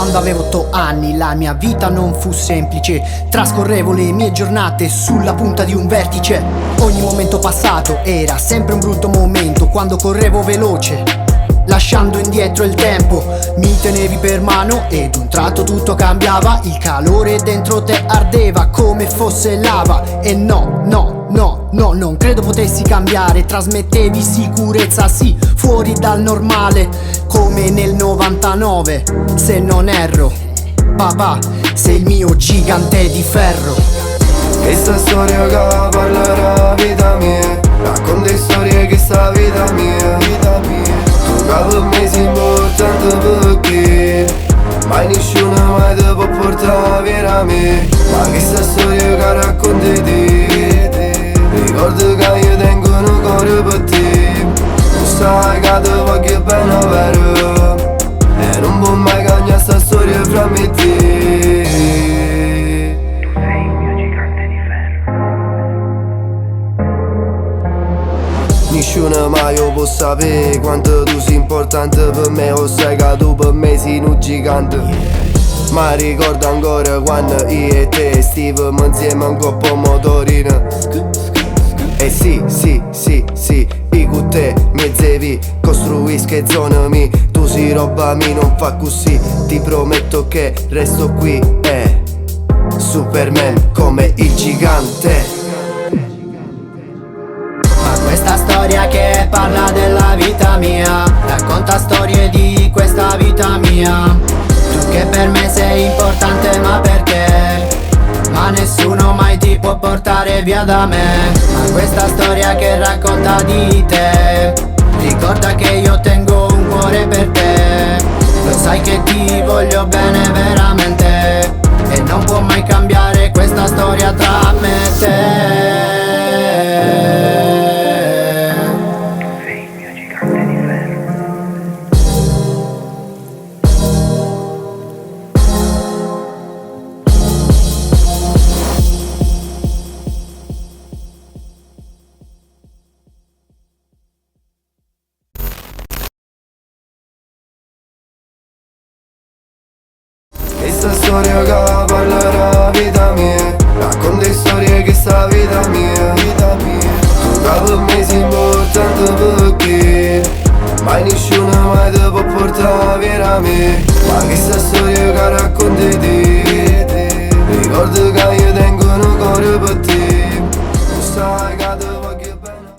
Quando avevo 8 anni la mia vita non fu semplice. Trascorrevo le mie giornate sulla punta di un vertice. Ogni momento passato era sempre un brutto momento. Quando correvo veloce, lasciando indietro il tempo, mi tenevi per mano ed un tratto tutto cambiava. Il calore dentro te ardeva come fosse lava. E no, non credo potessi cambiare. Trasmettevi sicurezza, sì, fuori dal normale, come nel 99, se non erro. Papà, sei il mio gigante di ferro. Questa storia che parlerà vita mia, racconta storie che sta vita mia. Tu che per me sei importante perché mai nessuno mai ti può portare via da me. Ma questa storia che racconti te, ricordo che io tengo un cuore per te. Tu sai che ti voglio bene vero, e non può mai cambiare sta storia fra me e te. Nessuno mai può sapere quanto tu sei importante per me, o sai che tu per me sei un gigante. Ma ricordo ancora quando io e te stivamo insieme a un coppo motorino. E sì, io con te mi zevi, costruisco zone mi. Tu sei roba mi, non fa così. Ti prometto che resto qui, Superman come il gigante. Questa storia che parla della vita mia, racconta storie di questa vita mia. Tu che per me sei importante, ma perché? Ma nessuno mai ti può portare via da me. Ma questa storia che racconta di te, ricorda che io tengo un cuore per te. Lo sai che ti voglio bene veramente, e non può mai cambiare questa storia tra me e te. Questa storia che parlerà vita mia, racconta storie che sta vita mia. Tu che per me sei importante perché mai nessuno mai ti può portare via da me. Ma questa storia che racconti te,